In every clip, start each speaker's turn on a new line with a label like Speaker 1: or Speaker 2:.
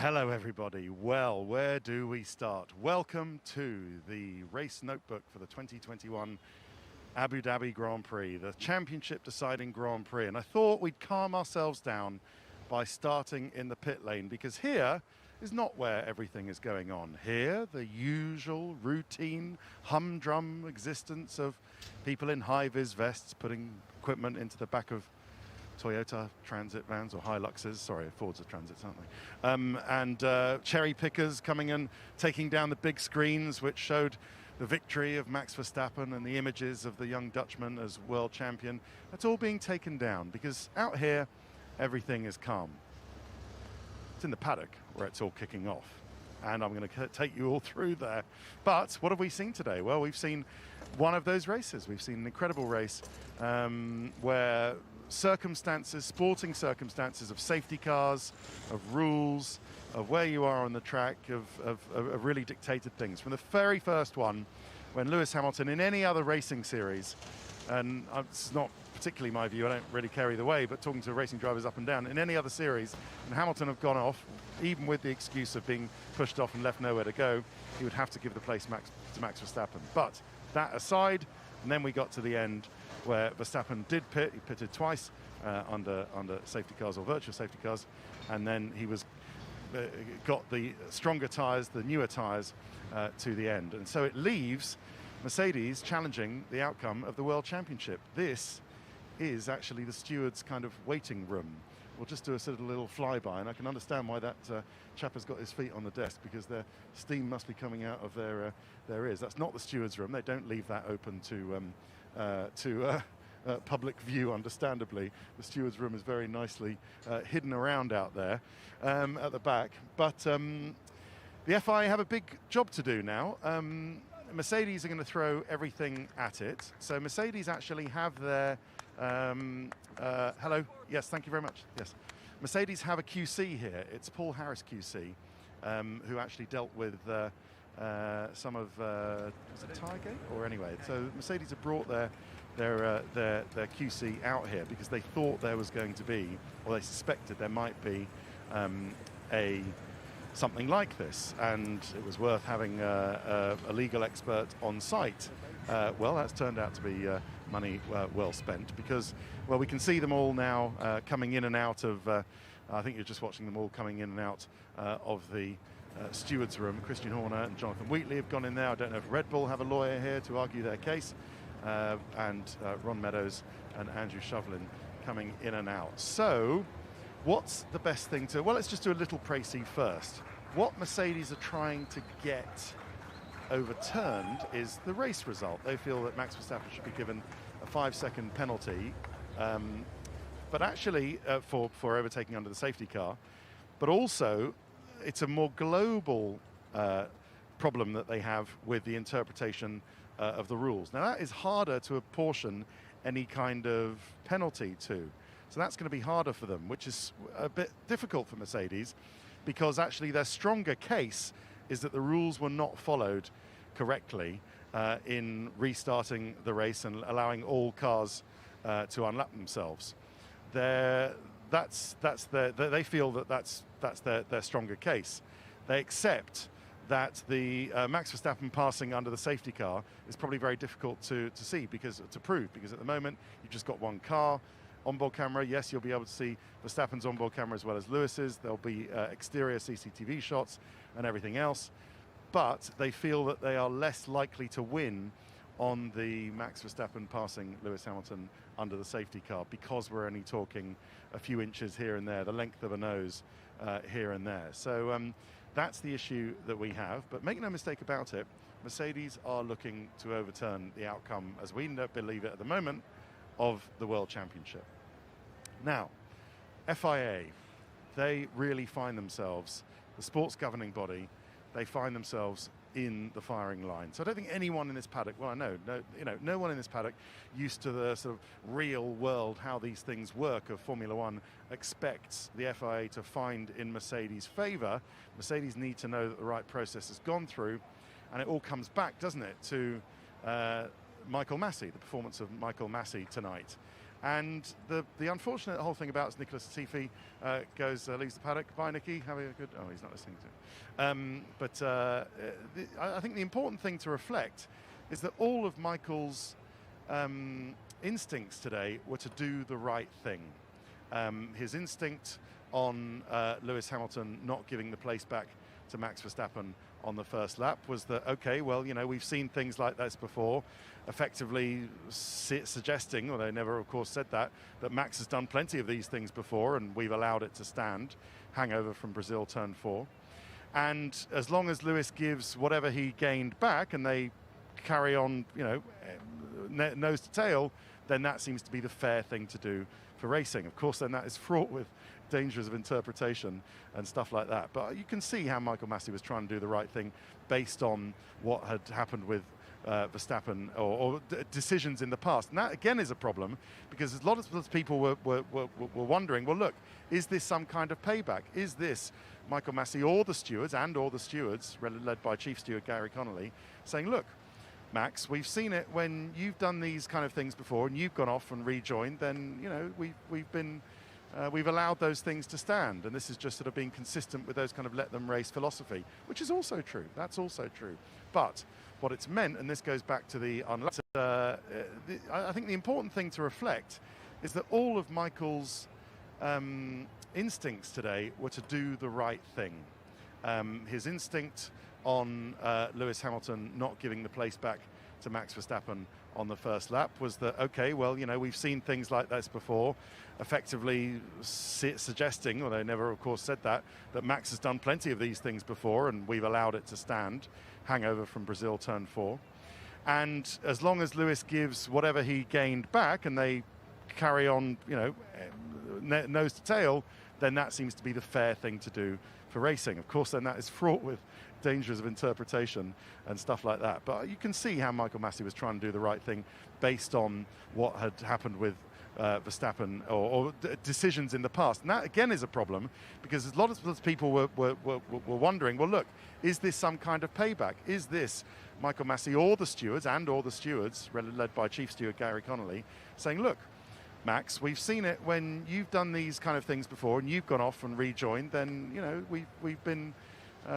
Speaker 1: Hello everybody. Well, where do we start? Welcome to the race notebook for the 2021 Abu Dhabi Grand Prix, the championship deciding Grand Prix. And I thought we'd calm ourselves down by starting in the pit lane, because here is not where everything is going on. Here, the usual routine humdrum existence of people in high-vis vests putting equipment into the back of Toyota Transit vans, or Hiluxes, sorry, Fords are Transits, aren't they? Cherry pickers coming and taking down the big screens which showed the victory of Max Verstappen and the images of the young Dutchman as world champion. That's all being taken down because out here everything is calm. It's in the paddock where it's all kicking off, and I'm going to take you all through there. But what have we seen today? Well, we've seen one of those races. We've seen an incredible race where circumstances, sporting circumstances of safety cars, of rules, of where you are on the track, of really dictated things. From the very first one, when Lewis Hamilton, in any other racing series, and it's not particularly my view, I don't really care either way, but talking to racing drivers up and down, in any other series, and Hamilton have gone off, even with the excuse of being pushed off and left nowhere to go, he would have to give the place to Max Verstappen. But that aside, and then we got to the end where Verstappen did pit. He pitted twice under safety cars, or virtual safety cars, and then he got the stronger tyres, the newer tyres, to the end. And so it leaves Mercedes challenging the outcome of the World Championship. This is actually the stewards' kind of waiting room. We'll just do a sort of little flyby, and I can understand why that chap has got his feet on the desk, because their steam must be coming out of their ears. That's not the stewards' room. They don't leave that open to public view, understandably. The stewards' room is very nicely hidden around out there at the back. But the FIA have a big job to do now. Mercedes are going to throw everything at it. So Mercedes actually have their hello. Yes, thank you very much. Yes, Mercedes have a QC here. It's Paul Harris QC, who actually dealt with some of was it Tiregate, or anyway. So Mercedes have brought their QC out here because they thought there was going to be, or they suspected there might be, something like this, and it was worth having a legal expert on site. Well, that's turned out to be money well spent, because, well, we can see them all now coming in and out of, I think you're just watching them all coming in and out of the stewards' room. Christian Horner and Jonathan Wheatley have gone in there. I don't know if Red Bull have a lawyer here to argue their case, and Ron Meadows and Andrew Shovlin coming in and out. So what's the best thing to... Well, let's just do a little précis first. What Mercedes are trying to get overturned is the race result. They feel that Max Verstappen should be given a 5-second penalty, but actually for overtaking under the safety car. But also, it's a more global problem that they have with the interpretation of the rules. Now, that is harder to apportion any kind of penalty to. So that's going to be harder for them, which is a bit difficult for Mercedes, because actually their stronger case is that the rules were not followed correctly in restarting the race and allowing all cars to unlap themselves. They feel that that's their stronger case. They accept that the Max Verstappen passing under the safety car is probably very difficult to prove, because at the moment you've just got one car. Onboard camera, yes, you'll be able to see Verstappen's onboard camera as well as Lewis's. There'll be exterior CCTV shots and everything else. But they feel that they are less likely to win on the Max Verstappen passing Lewis Hamilton under the safety car, because we're only talking a few inches here and there, the length of a nose here and there. So that's the issue that we have. But make no mistake about it, Mercedes are looking to overturn the outcome, as we believe it at the moment, of the World Championship. Now, FIA, they really find themselves, the sports governing body, they find themselves in the firing line. So I don't think anyone in this paddock, well, I know, no one in this paddock used to the sort of real world, how these things work of Formula One, expects the FIA to find in Mercedes' favour. Mercedes need to know that the right process has gone through, and it all comes back, doesn't it, to Michael Massey, the performance of Michael Massey tonight. And the unfortunate whole thing about Nicholas Latifi leaves the paddock. Bye, Nicky. Have a good. Oh, he's not listening to. I think the important thing to reflect is that all of Michael's instincts today were to do the right thing. His instinct on Lewis Hamilton not giving the place back to Max Verstappen on the first lap was that, okay, well, you know, we've seen things like this before, effectively suggesting, although they never, of course, said that Max has done plenty of these things before and we've allowed it to stand, hangover from Brazil turn 4. And as long as Lewis gives whatever he gained back and they carry on, you know, nose to tail, then that seems to be the fair thing to do for racing. Of course, then that is fraught with dangers of interpretation and stuff like that. But you can see how Michael Masi was trying to do the right thing based on what had happened with Verstappen or decisions in the past. And that, again, is a problem because a lot of people were wondering, well, look, is this some kind of payback? Is this Michael Masi or the stewards, led by Chief Steward Gary Connolly, saying, look, Max, we've seen it when you've done these kind of things before and you've gone off and rejoined, then, you know, we've allowed those things to stand. And this is just sort of being consistent with those kind of let them race philosophy, which is also true. That's also true. But what it's meant, and this goes back to the I think the important thing to reflect is that all of Michael's instincts today were to do the right thing. His instinct on Lewis Hamilton not giving the place back to Max Verstappen on the first lap was that, okay, well, you know, we've seen things like this before, effectively suggesting, although they never, of course, said that Max has done plenty of these things before and we've allowed it to stand, hangover from Brazil turn 4. And as long as Lewis gives whatever he gained back and they carry on, you know, nose to tail, then that seems to be the fair thing to do for racing. Of course, then that is fraught with dangers of interpretation and stuff like that. But you can see how Michael Masi was trying to do the right thing based on what had happened with Verstappen or decisions in the past. And that, again, is a problem because a lot of people were wondering, well, look, is this some kind of payback? Is this Michael Masi or the stewards, led by Chief Steward Gary Connolly, saying, look, Max, we've seen it when you've done these kind of things before and you've gone off and rejoined, then, you know,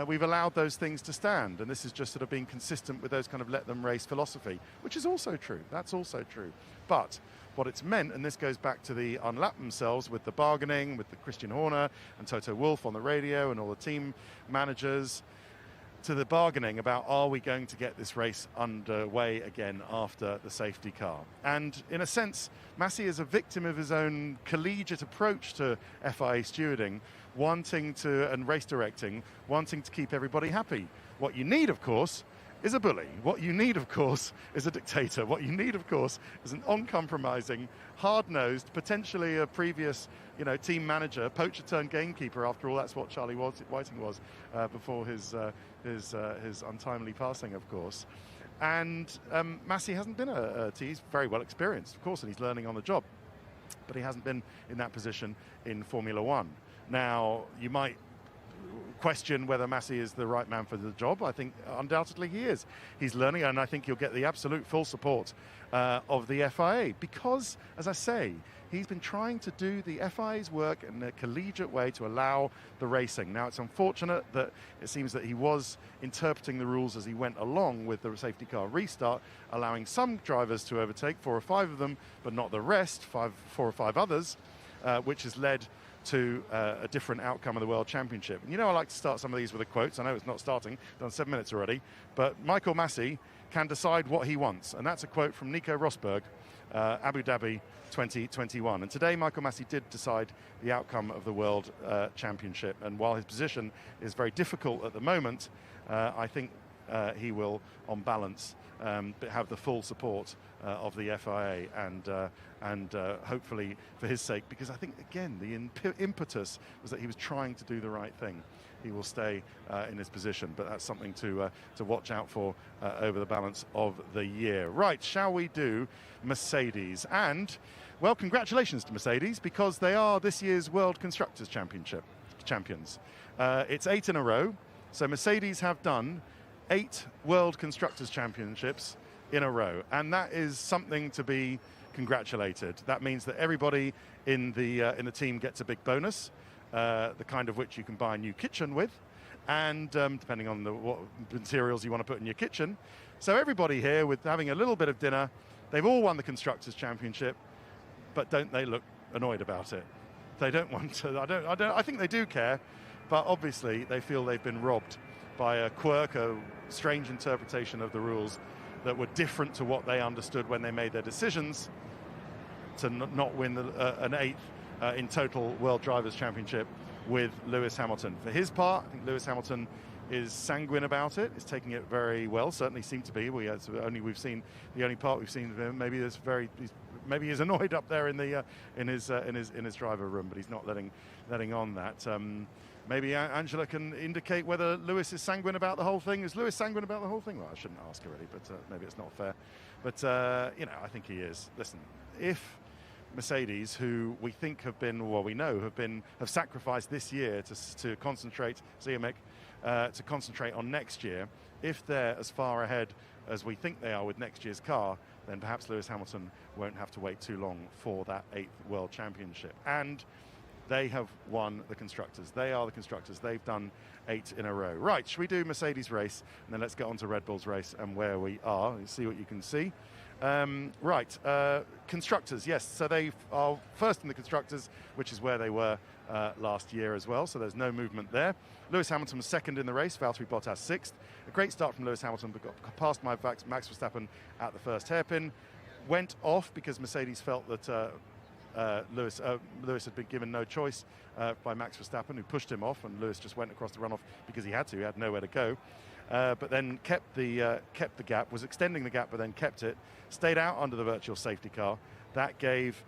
Speaker 1: we've allowed those things to stand. And this is just sort of being consistent with those kind of let them race philosophy, which is also true. That's also true. But what it's meant, and this goes back to the unlap themselves with the bargaining, with the Christian Horner and Toto Wolff on the radio and all the team managers, to the bargaining about, are we going to get this race underway again after the safety car? And in a sense, Masi is a victim of his own collegiate approach to FIA stewarding, and race directing, wanting to keep everybody happy. What you need, of course, is a bully. What you need, of course, is a dictator. What you need, of course, is an uncompromising, hard-nosed, potentially a previous, you know, team manager, poacher turned gamekeeper. After all, that's what Charlie Whiting was before his untimely passing, of course. And Masi hasn't been he's very well experienced, of course, and he's learning on the job, but he hasn't been in that position in Formula One. Now, you might question whether Masi is the right man for the job. I think undoubtedly he is. He's learning, and I think he'll get the absolute full support of the FIA because, as I say, he's been trying to do the FIA's work in a collegiate way to allow the racing. Now, it's unfortunate that it seems that he was interpreting the rules as he went along with the safety car restart, allowing some drivers to overtake, 4 or 5 of them, but not the rest, 4 or 5 others, which has led to a different outcome of the World Championship. And you know, I like to start some of these with a quote. I know it's not starting, done 7 minutes already, but Michael Masi can decide what he wants. And that's a quote from Nico Rosberg, Abu Dhabi 2021. And today, Michael Masi did decide the outcome of the World Championship. And while his position is very difficult at the moment, I think he will, on balance, have the full support of the FIA and hopefully for his sake, because I think, again, the impetus was that he was trying to do the right thing. He will stay in his position, but that's something to watch out for over the balance of the year. Right, shall we do Mercedes? And, well, congratulations to Mercedes, because they are this year's World Constructors' Championship champions. It's 8 in a row, so Mercedes have done 8 World Constructors' Championships in a row, and that is something to be congratulated. That means that everybody in the team gets a big bonus, the kind of which you can buy a new kitchen with, and depending on what materials you want to put in your kitchen. So everybody here with having a little bit of dinner, they've all won the Constructors' Championship, but don't they look annoyed about it? They don't want to. I think they do care, but obviously they feel they've been robbed by a quirk, a strange interpretation of the rules that were different to what they understood when they made their decisions to not win an 8th in total World Drivers' Championship with Lewis Hamilton. For his part, I think Lewis Hamilton is sanguine about it. Is taking it very well. Certainly seemed to be. The only part we've seen of him. Maybe he's annoyed up there in his driver room, but he's not letting on that. Maybe Angela can indicate whether Lewis is sanguine about the whole thing. Is Lewis sanguine about the whole thing? Well, I shouldn't ask her really, but maybe it's not fair. But I think he is. Listen, if Mercedes, who we think have sacrificed this year to concentrate, to concentrate on next year, if they're as far ahead as we think they are with next year's car, then perhaps Lewis Hamilton won't have to wait too long for that 8th World Championship. And they have won the Constructors. They are the Constructors. They've done 8 in a row. Right, should we do Mercedes race? And then let's get on to Red Bull's race and where we are. You see what you can see. Constructors, yes. So they are first in the Constructors, which is where they were last year as well. So there's no movement there. Lewis Hamilton was second in the race. Valtteri Bottas 6th. A great start from Lewis Hamilton, but got past Max Verstappen at the first hairpin. Went off because Mercedes felt that Lewis had been given no choice by Max Verstappen, who pushed him off, and Lewis just went across the runoff because he had to. He had nowhere to go. But then kept the gap, was extending the gap, but then kept it, stayed out under the virtual safety car. That gave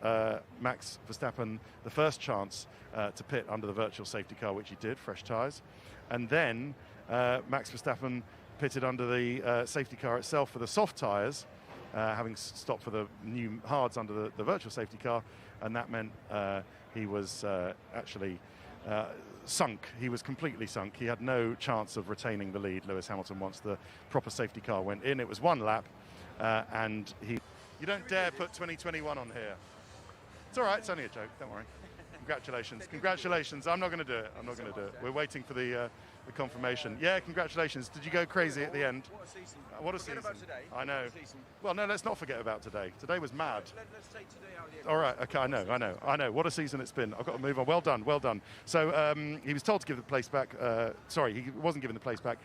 Speaker 1: Max Verstappen the first chance to pit under the virtual safety car, which he did, fresh tyres. And then Max Verstappen pitted under the safety car itself for the soft tyres, having stopped for the new hards under the virtual safety car, and that meant he was actually sunk. He was completely sunk. He had no chance of retaining the lead, Lewis Hamilton, once the proper safety car went in. It was one lap, and he... You don't dare put 2021 on here. It's all right, it's only a joke, don't worry. Congratulations. Congratulations. I'm not going to do it. We're waiting for the confirmation. Yeah, congratulations. Did you go crazy at the end?
Speaker 2: What a season.
Speaker 1: What a season.
Speaker 2: About today.
Speaker 1: I know. Well, no, let's not forget about today. Today was mad.
Speaker 2: Let's take today out of the...
Speaker 1: All right, okay, I know. What a season it's been. I've got to move on. Well done. So he was told to give the place back. Sorry, he wasn't given the place back.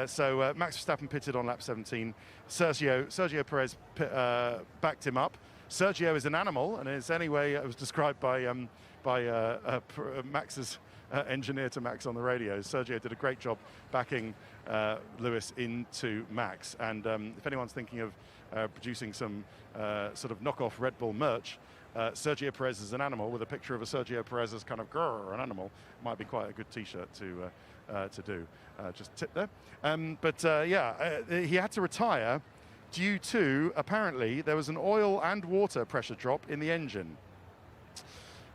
Speaker 1: So Max Verstappen pitted on lap 17. Sergio Perez backed him up. Sergio is an animal, and is anyway it was described by Max's engineer to Max on the radio. Sergio did a great job backing Lewis into Max. And if anyone's thinking of producing some sort of knockoff Red Bull merch, Sergio Perez is an animal with a picture of a Sergio Perez as kind of an animal might be quite a good T-shirt to do. Just tip there. He had to retire due to, apparently, there was an oil and water pressure drop in the engine.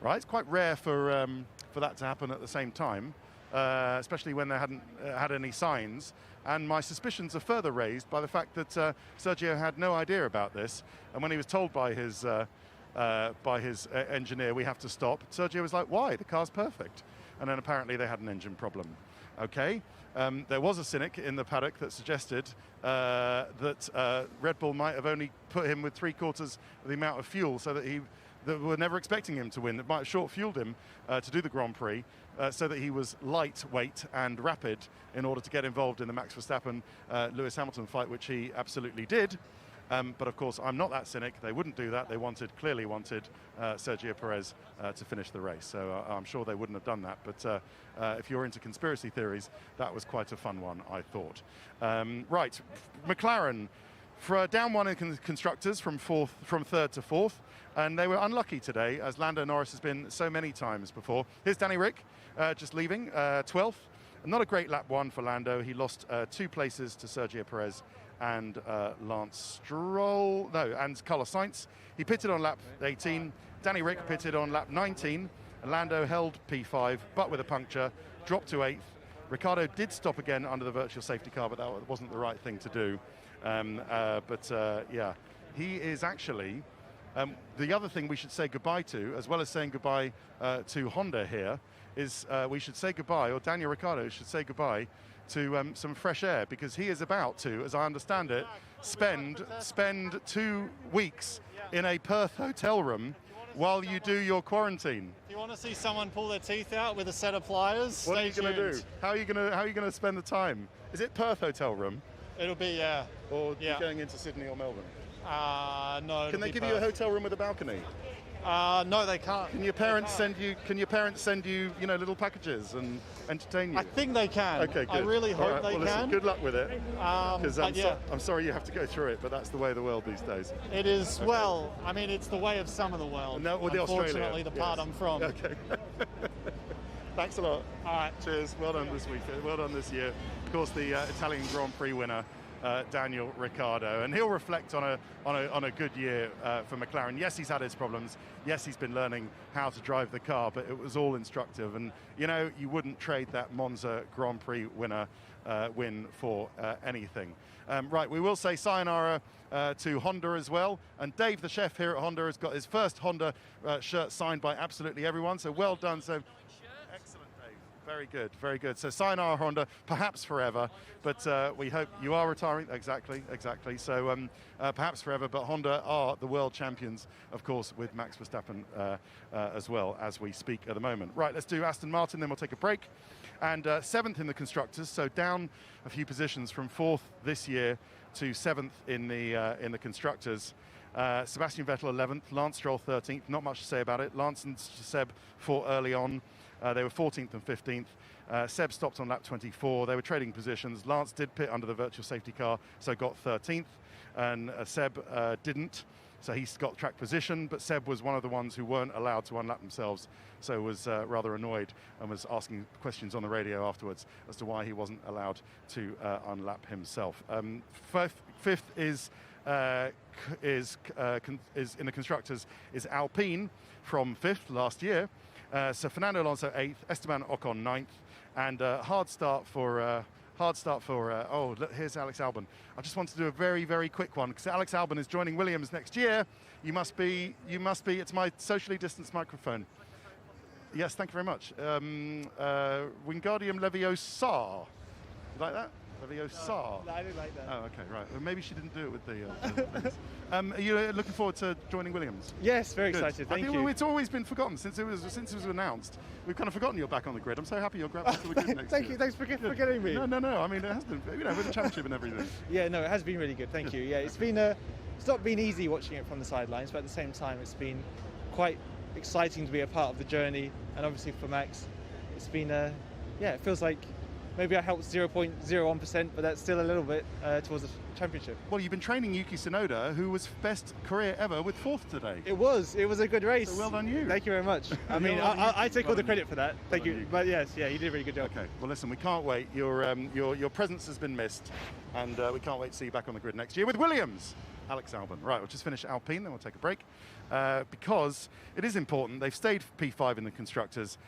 Speaker 1: Right, it's quite rare for that to happen at the same time, especially when they hadn't had any signs. And my suspicions are further raised by the fact that Sergio had no idea about this. And when he was told by his engineer, we have to stop, Sergio was like, why? The car's perfect. And then apparently they had an engine problem. Okay, there was a cynic in the paddock that suggested that Red Bull might have only put him with 3/4 of the amount of fuel, so that that were never expecting him to win. It might have short-fueled him to do the Grand Prix, so that he was lightweight and rapid in order to get involved in the Max Verstappen-Lewis Hamilton fight, which he absolutely did. But of course, I'm not that cynic. They wouldn't do that. They clearly wanted Sergio Perez to finish the race. So I'm sure they wouldn't have done that. But if you're into conspiracy theories, that was quite a fun one, I thought. Right, McLaren. For down one in constructors from third to fourth, and they were unlucky today, as Lando Norris has been so many times before. Here's Danny Rick, just leaving, 12th. Not a great lap one for Lando. He lost 2 places to Sergio Perez and Lance Stroll, and Carlos Sainz. He pitted on lap 18. Danny Rick pitted on lap 19. Lando held P5, but with a puncture, dropped to 8th. Ricciardo did stop again under the virtual safety car, but that wasn't the right thing to do. Yeah, he is actually The other thing we should say goodbye to, as well as saying goodbye to Honda here, is we should say goodbye, or Daniel Ricciardo should say goodbye to some fresh air, because he is about to, as I understand it, spend 2 weeks in a Perth hotel room while you do your quarantine.
Speaker 2: If you want to see someone pull their teeth out with a set of pliers,
Speaker 1: what are you going to do? How are you going to spend the time? Is it Perth hotel room?
Speaker 2: It'll be, yeah.
Speaker 1: Or you're going into Sydney or Melbourne?
Speaker 2: No.
Speaker 1: Can they give you a hotel room with a balcony?
Speaker 2: No, they can't.
Speaker 1: Can your parents send you? Can your parents send you, little packages and entertain you?
Speaker 2: I think they can.
Speaker 1: Okay, good.
Speaker 2: I really hope they can.
Speaker 1: Listen, good luck with it. Because
Speaker 2: yeah.
Speaker 1: I'm sorry you have to go through it, but that's the way of the world these days.
Speaker 2: It is. Okay. Well, I mean, it's the way of some of the world.
Speaker 1: No, well,
Speaker 2: unfortunately, the part I'm from.
Speaker 1: Okay. Thanks a lot.
Speaker 2: All right.
Speaker 1: Cheers. Well done this week. Well done this year. Of course, the Italian Grand Prix winner, Daniel Ricciardo, and he'll reflect on a good year for McLaren. Yes, he's had his problems. Yes, he's been learning how to drive the car, but it was all instructive. And you wouldn't trade that Monza Grand Prix winner win for anything. Right, we will say sayonara to Honda as well. And Dave, the chef here at Honda, has got his first Honda shirt signed by absolutely everyone. So well done. So. Excellent, Dave. Very good, very good. So sayonara Honda, perhaps forever, but we hope you are retiring. Exactly. So perhaps forever, but Honda are the world champions, of course, with Max Verstappen as well as we speak at the moment. Right, let's do Aston Martin, then we'll take a break. And 7th in the Constructors, so down a few positions from 4th this year to 7th in the Constructors. Sebastian Vettel 11th, Lance Stroll 13th, not much to say about it. Lance and Seb fought early on. They were 14th and 15th. Seb stopped on lap 24. They were trading positions. Lance did pit under the virtual safety car, so got 13th, and Seb didn't. So he's got track position, but Seb was one of the ones who weren't allowed to unlap themselves, so was rather annoyed and was asking questions on the radio afterwards as to why he wasn't allowed to unlap himself. Fifth is in the Constructors is Alpine from 5th last year. So Fernando Alonso 8th, Esteban Ocon 9th, and hard start for oh, look, here's Alex Albon. I just want to do a very, very quick one, because Alex Albon is joining Williams next year. You must be, it's my socially distanced microphone. Yes, thank you very much. Wingardium Leviosa. You like that? Leviosa.
Speaker 2: No, I didn't like that.
Speaker 1: Oh, okay, right. Well, maybe she didn't do it with the are you looking forward to joining Williams?
Speaker 3: Yes, very
Speaker 1: Good.
Speaker 3: excited. Thank you.
Speaker 1: It's always been forgotten since it was announced. We've kind of forgotten you're back on the grid. I'm so happy you're back to the grid next
Speaker 3: Thank
Speaker 1: year.
Speaker 3: you. Thanks for getting me.
Speaker 1: No. I mean, it has been, with the championship and everything.
Speaker 3: Yeah, no, it has been really good. Thank you. Yeah, it's not been easy watching it from the sidelines, but at the same time, it's been quite exciting to be a part of the journey. And obviously for Max, it's been it feels like maybe I helped 0.01%, but that's still a little bit towards the championship.
Speaker 1: Well, you've been training Yuki Tsunoda, who was best career ever with 4th today.
Speaker 3: It was a good race.
Speaker 1: So well done you.
Speaker 3: Thank you very much. I mean, I take all the credit for that. Thank you. But yes, yeah, you did a really good job.
Speaker 1: Okay. Well, listen, we can't wait. Your presence has been missed, and we can't wait to see you back on the grid next year with Williams. Alex Albon. Right, we'll just finish Alpine, then we'll take a break. Because it is important. They've stayed P5 in the Constructors.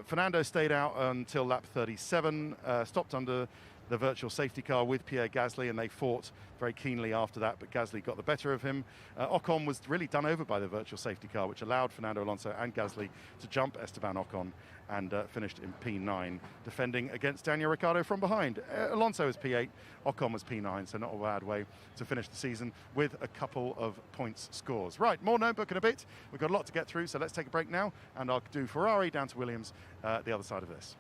Speaker 1: Fernando stayed out until lap 37, stopped under the virtual safety car with Pierre Gasly, and they fought very keenly after that, but Gasly got the better of him. Ocon was really done over by the virtual safety car, which allowed Fernando Alonso and Gasly to jump Esteban Ocon, and finished in P9, defending against Daniel Ricciardo from behind. Alonso was P8, Ocon was P9, so not a bad way to finish the season with a couple of points scores. Right, more notebook in a bit. We've got a lot to get through, so let's take a break now, and I'll do Ferrari down to Williams the other side of this.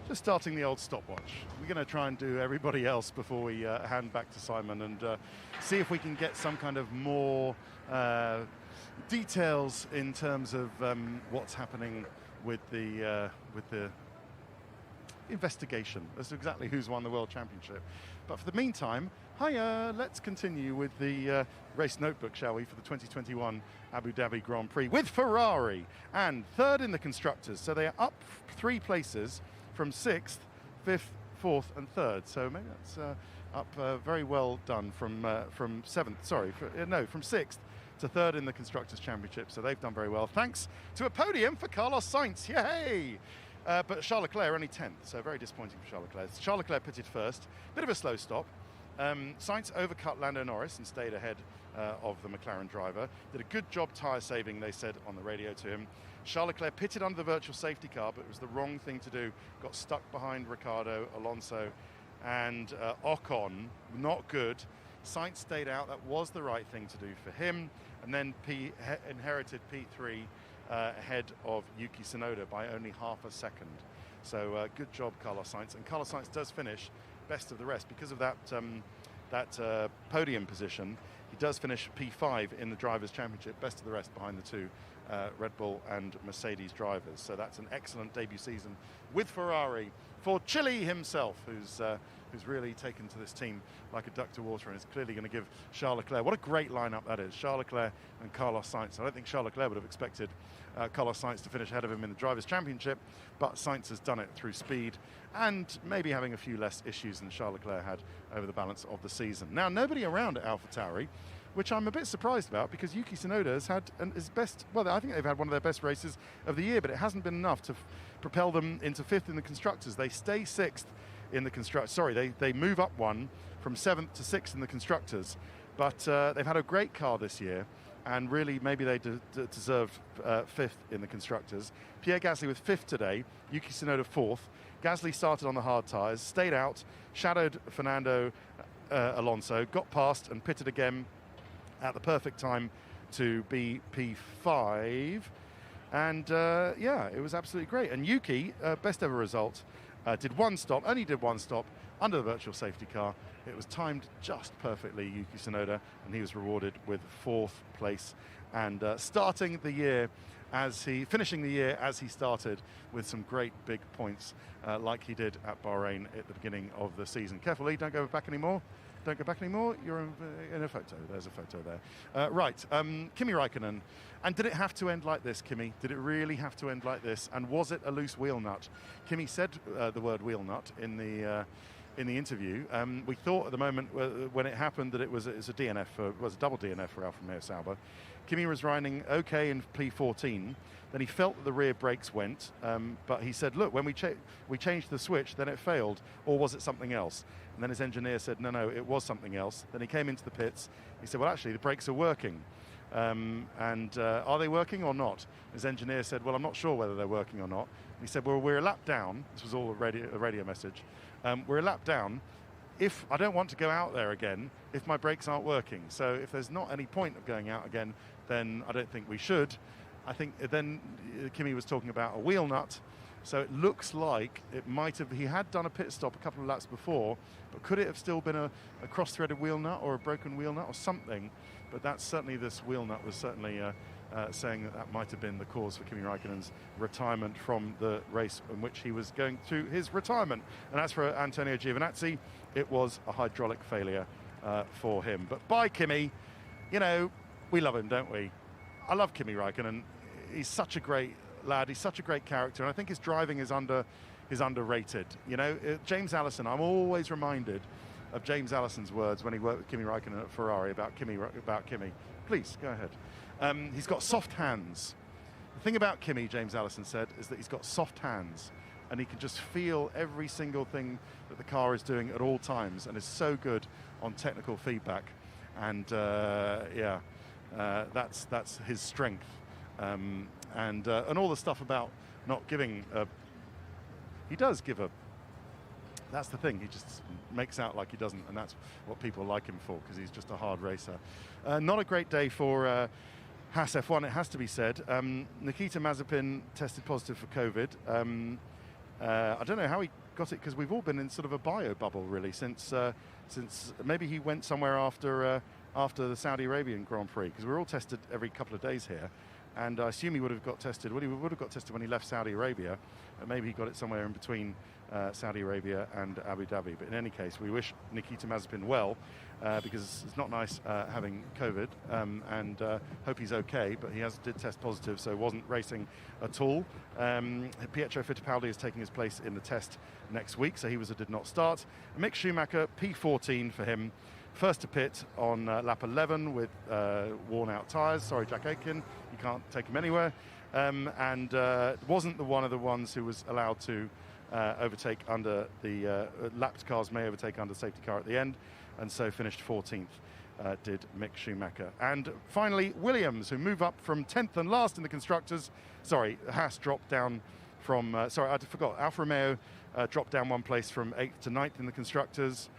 Speaker 1: Just starting the old stopwatch. We're going to try and do everybody else before we hand back to Simon, and see if we can get some kind of more details in terms of what's happening with the investigation as to exactly who's won the World Championship. But for the meantime, let's continue with the race notebook, shall we, for the 2021 Abu Dhabi Grand Prix with Ferrari, and 3rd in the Constructors. So they are up 3 places from 6th, 5th, 4th and 3rd. So maybe that's up very well done from 7th, from 6th to 3rd in the Constructors' Championship. So they've done very well. Thanks to a podium for Carlos Sainz. Yay! But Charles Leclerc only 10th, so very disappointing for Charles Leclerc. Charles Leclerc pitted first, bit of a slow stop. Sainz overcut Lando Norris and stayed ahead of the McLaren driver. Did a good job tyre saving, they said on the radio to him. Charles Leclerc pitted under the virtual safety car, but it was the wrong thing to do. Got stuck behind Ricciardo, Alonso, and Ocon. Not good. Sainz stayed out. That was the right thing to do for him. And then inherited P3 ahead of Yuki Tsunoda by only half a second. So good job, Carlos Sainz. And Carlos Sainz does finish best of the rest because of that podium position. He does finish P5 in the Drivers' Championship, best of the rest behind the two Red Bull and Mercedes drivers. So that's an excellent debut season with Ferrari for Chile himself, who's really taken to this team like a duck to water and is clearly going to give Charles Leclerc. What a great lineup that is, Charles Leclerc and Carlos Sainz. I don't think Charles Leclerc would have expected Carlos Sainz to finish ahead of him in the Drivers' Championship, but Sainz has done it through speed and maybe having a few less issues than Charles Leclerc had over the balance of the season. Now, nobody around at AlphaTauri, which I'm a bit surprised about because Yuki Tsunoda has had his best, well, I think they've had one of their best races of the year, but it hasn't been enough to propel them into 5th in the Constructors. They stay 6th in the Constructors. Sorry, they move up one from 7th to 6th in the Constructors, but they've had a great car this year, and really maybe they deserve 5th in the Constructors. Pierre Gasly with 5th today, Yuki Tsunoda 4th. Gasly started on the hard tyres, stayed out, shadowed Fernando Alonso, got past and pitted again at the perfect time to be P5. And yeah, it was absolutely great. And Yuki, best ever result, only did one stop under the virtual safety car. It was timed just perfectly, Yuki Tsunoda, and he was rewarded with 4th place and finishing the year as he started with some great big points like he did at Bahrain at the beginning of the season. Careful, Lee, don't go back anymore. Don't go back anymore. You're in a photo. There's a photo there. Right, Kimi Räikkönen. And did it have to end like this, Kimi? Did it really have to end like this? And was it a loose wheel nut? Kimi said the word wheel nut in the interview. We thought at the moment when it happened that it was a DNF, was a double DNF for Alfa Romeo Sauber. Kimi was riding okay in P14. Then he felt that the rear brakes went, but he said, look, when we changed the switch, then it failed, or was it something else? And then his engineer said, no, it was something else. Then he came into the pits. He said, well, actually, the brakes are working. Are they working or not? His engineer said, well, I'm not sure whether they're working or not. He said, well, we're a lap down. This was all a radio message. We're a lap down. If I don't want to go out there again, if my brakes aren't working. So if there's not any point of going out again, then I don't think we should. I think then Kimi was talking about a wheel nut. So it looks like it might have, he had done a pit stop a couple of laps before, but could it have still been a cross-threaded wheel nut or a broken wheel nut or something? But that's certainly, this wheel nut was certainly saying that might have been the cause for Kimi Räikkönen's retirement from the race in which he was going to his retirement. And as for Antonio Giovinazzi, it was a hydraulic failure for him. But bye, Kimi. You know, we love him, don't we? I love Kimi Räikkönen. He's such a great lad. He's such a great character, and I think his driving is underrated. You know, James Allison. I'm always reminded of James Allison's words when he worked with Kimi Räikkönen at Ferrari about Kimi. Please go ahead. He's got soft hands. The thing about Kimi, James Allison said, is that he's got soft hands, and he can just feel every single thing that the car is doing at all times, and is so good on technical feedback. And that's his strength. And all the stuff about not giving he does give a, that's the thing, he just makes out like he doesn't, and that's what people like him for, because he's just a hard racer. Not a great day for Haas F1, it has to be said. Nikita Mazepin tested positive for COVID. I don't know how he got it, because we've all been in sort of a bio bubble really since maybe he went somewhere after the Saudi Arabian Grand Prix, because we're all tested every couple of days here. And I assume he would have got tested. Well, he would have got tested when he left Saudi Arabia. Maybe he got it somewhere in between Saudi Arabia and Abu Dhabi. But in any case, we wish Nikita Mazepin well, because it's not nice having COVID, and hope he's okay. But he did test positive, so wasn't racing at all. Pietro Fittipaldi is taking his place in the test next week, so he did not start. Mick Schumacher, P14 for him. First to pit on lap 11 with worn-out tyres. Sorry, Jack Aitken, you can't take him anywhere. And wasn't one of the ones who was allowed to overtake under the lapped cars may overtake under safety car at the end, and so finished 14th. did Mick Schumacher. And finally, Williams, who move up from 10th and last in the constructors. Sorry, Haas dropped down from, sorry, I forgot, Alfa Romeo dropped down 1 place from 8th to 9th in the constructors.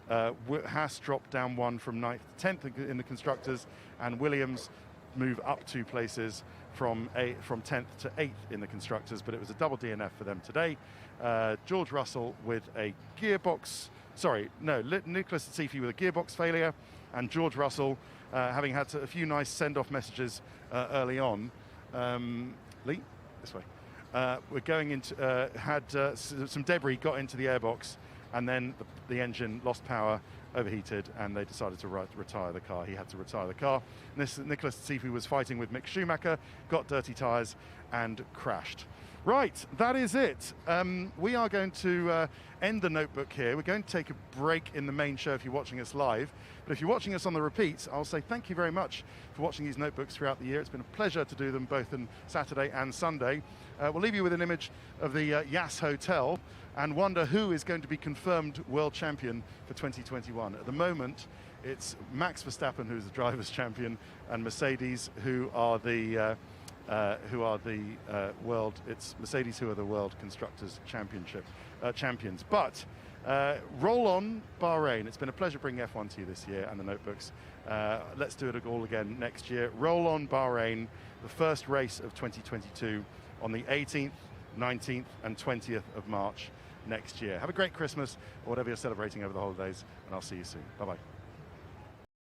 Speaker 1: Haas dropped down 1 from 9th to 10th in the constructors, and Williams move up 2 places from 10th to 8th in the constructors, but it was a double DNF for them today. George Russell with a gearbox, Nicholas Latifi with a gearbox failure, and George Russell having had a few nice send-off messages early on. Lee, this way. We're going into, had some debris got into the airbox, and then the engine lost power, overheated, and they decided to retire the car. He had to retire the car. Nicholas Latifi was fighting with Mick Schumacher, got dirty tyres, and crashed. Right, that is it. We are going to end the notebook here. We're going to take a break in the main show if you're watching us live. But if you're watching us on the repeats, I'll say thank you very much for watching these notebooks throughout the year. It's been a pleasure to do them both on Saturday and Sunday. We'll leave you with an image of the Yas Hotel and wonder who is going to be confirmed world champion for 2021. At the moment, it's Max Verstappen, who's the drivers' champion, and Mercedes, who are the world. It's Mercedes who are the World Constructors Championship champions. But roll on Bahrain. It's been a pleasure bringing F1 to you this year and the notebooks. Let's do it all again next year. Roll on Bahrain, the first race of 2022 on the 18th, 19th and 20th of March next year. Have a great Christmas or whatever you're celebrating over the holidays, and I'll see you soon. Bye-bye.